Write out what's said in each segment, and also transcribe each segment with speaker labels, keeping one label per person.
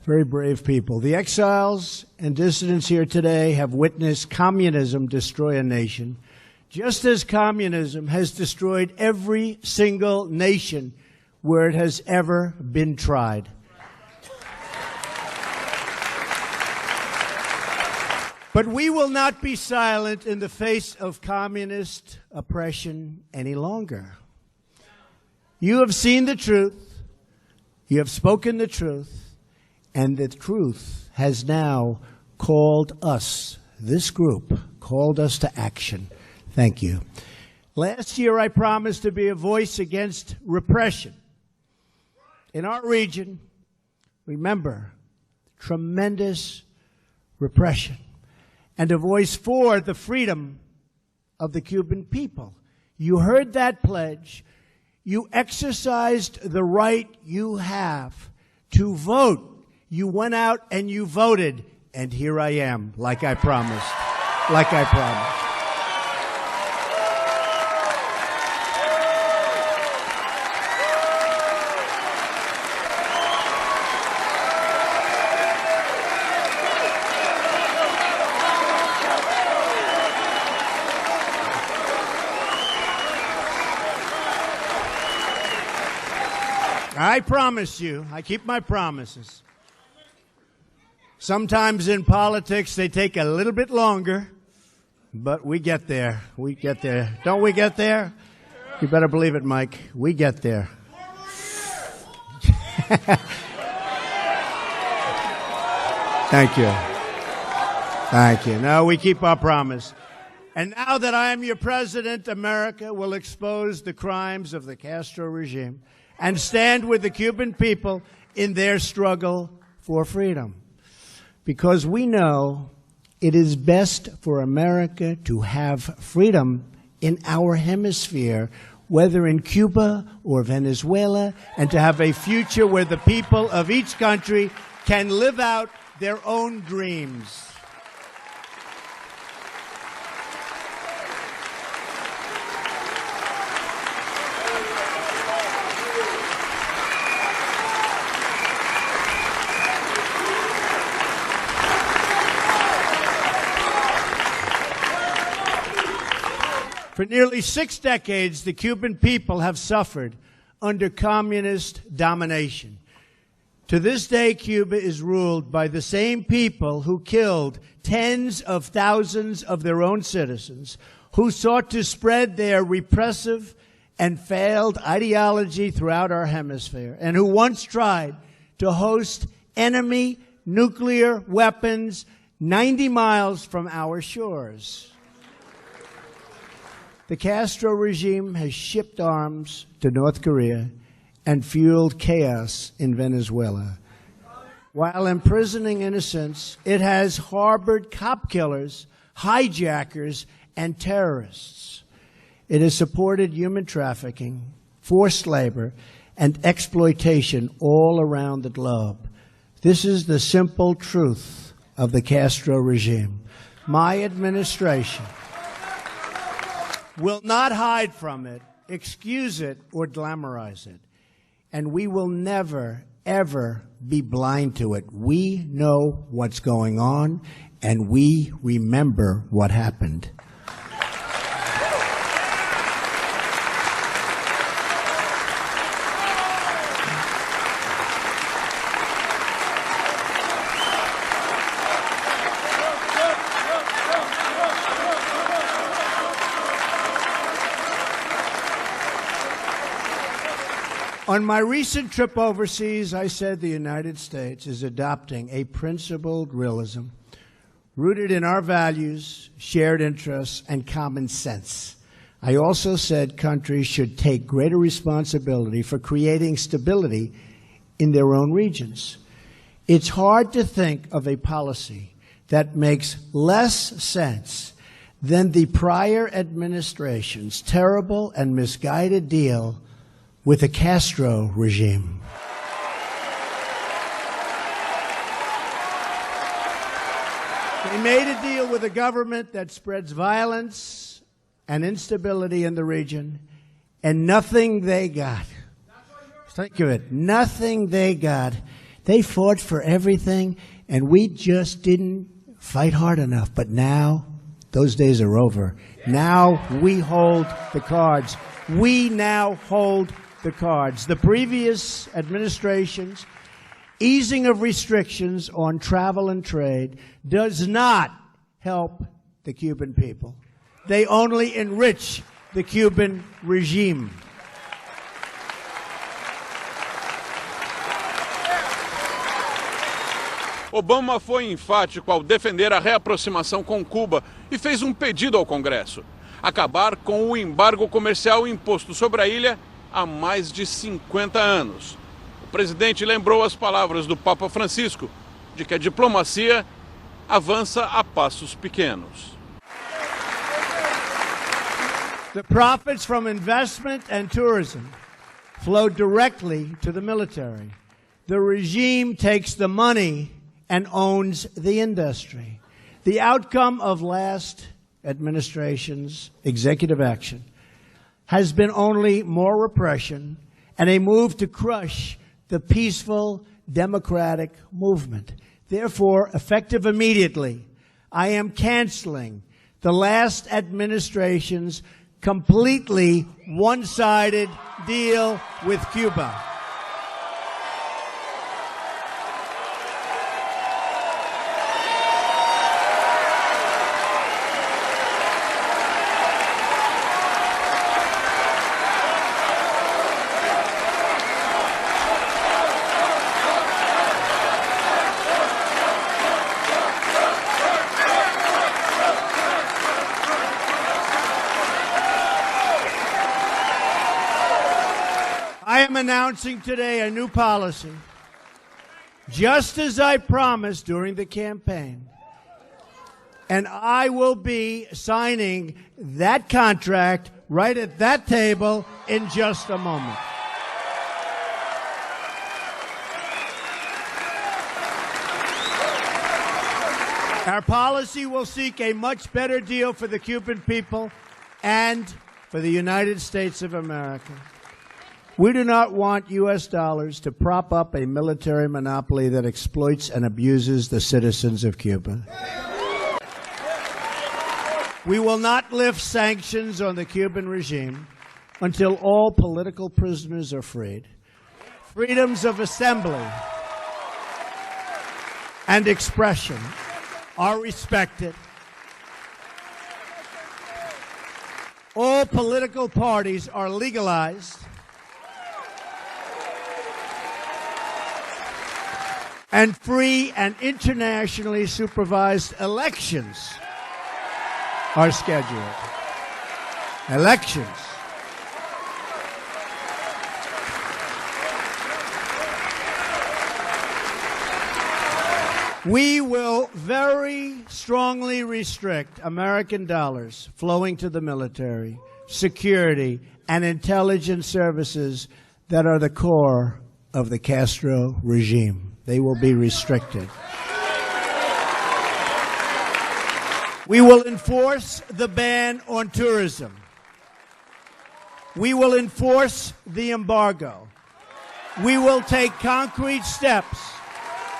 Speaker 1: Very brave people. The exiles and dissidents here today have witnessed communism destroy a nation, just as communism has destroyed every single nation where it has ever been tried. But we will not be silent in the face of communist oppression any longer. You have seen the truth, you have spoken the truth, and the truth has now called us, this group, called us to action. Thank you. Last year I promised to be a voice against repression. In our region, remember, tremendous repression, and a voice for the freedom of the Cuban people. You heard that pledge. You exercised the right you have to vote. You went out and you voted, and here I am, like I promised, like I promised. I promise you, I keep my promises. Sometimes in politics they take a little bit longer, but we get there. We get there. Don't we get there? You better believe it, Mike. We get there. Thank you. Thank you. No, we keep our promise. And now that I am your president, America will expose the crimes of the Castro regime and stand with the Cuban people in their struggle for freedom. Because we know it is best for America to have freedom in our hemisphere, whether in Cuba or Venezuela, and to have a future where the people of each country can live out their own dreams. For nearly 6 decades, the Cuban people have suffered under communist domination. To this day, Cuba is ruled by the same people who killed tens of thousands of their own citizens, who sought to spread their repressive and failed ideology throughout our hemisphere, and who once tried to host enemy nuclear weapons 90 miles from our shores. The Castro regime has shipped arms to North Korea and fueled chaos in Venezuela. While imprisoning innocents, it has harbored cop killers, hijackers, and terrorists. It has supported human trafficking, forced labor, and exploitation all around the globe. This is the simple truth of the Castro regime. My administration will not hide from it, excuse it, or glamorize it. And we will never, ever be blind to it. We know what's going on, and we remember what happened. On my recent trip overseas, I said the United States is adopting a principled realism rooted in our values, shared interests, and common sense. I also said countries should take greater responsibility for creating stability in their own regions. It's hard to think of a policy that makes less sense than the prior administration's terrible and misguided deal with the Castro regime. They made a deal with a government that spreads violence and instability in the region, and nothing they got, think of it, nothing they got They fought for everything, and we just didn't fight hard enough. But now, those days are over. Now we hold the cards. We now hold the cards. The previous administration's easing of restrictions on travel and trade does not help the Cuban people. They only enrich the Cuban regime.
Speaker 2: Obama foi enfático ao defender a reaproximação com Cuba e fez um pedido ao Congresso: acabar com o embargo comercial imposto sobre a ilha há mais de 50 anos. O presidente lembrou as palavras do Papa Francisco de que a diplomacia avança a passos pequenos.
Speaker 1: The profits from investment and tourism flow directly to the military. The regime takes the money and owns the industry. The outcome of last administration's executive action has been only more repression and a move to crush the peaceful democratic movement. Therefore, effective immediately, I am canceling the last administration's completely one-sided deal with Cuba. I am announcing today a new policy, just as I promised during the campaign. And I will be signing that contract right at that table in just a moment. Our policy will seek a much better deal for the Cuban people and for the United States of America. We do not want U.S. dollars to prop up a military monopoly that exploits and abuses the citizens of Cuba. We will not lift sanctions on the Cuban regime until all political prisoners are freed, freedoms of assembly and expression are respected, all political parties are legalized, and free and internationally supervised elections are scheduled. Elections. We will very strongly restrict American dollars flowing to the military, security, and intelligence services that are the core of the Castro regime. They will be restricted. We will enforce the ban on tourism. We will enforce the embargo. We will take concrete steps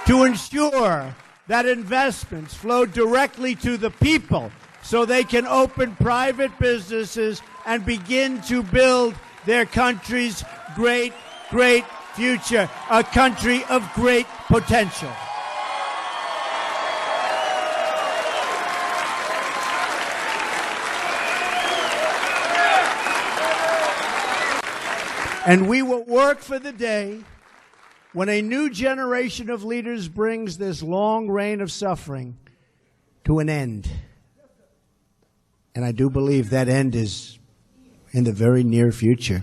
Speaker 1: to ensure that investments flow directly to the people so they can open private businesses and begin to build their country's great future, a country of great potential. And we will work for the day when a new generation of leaders brings this long reign of suffering to an end. And I do believe that end is in the very near future.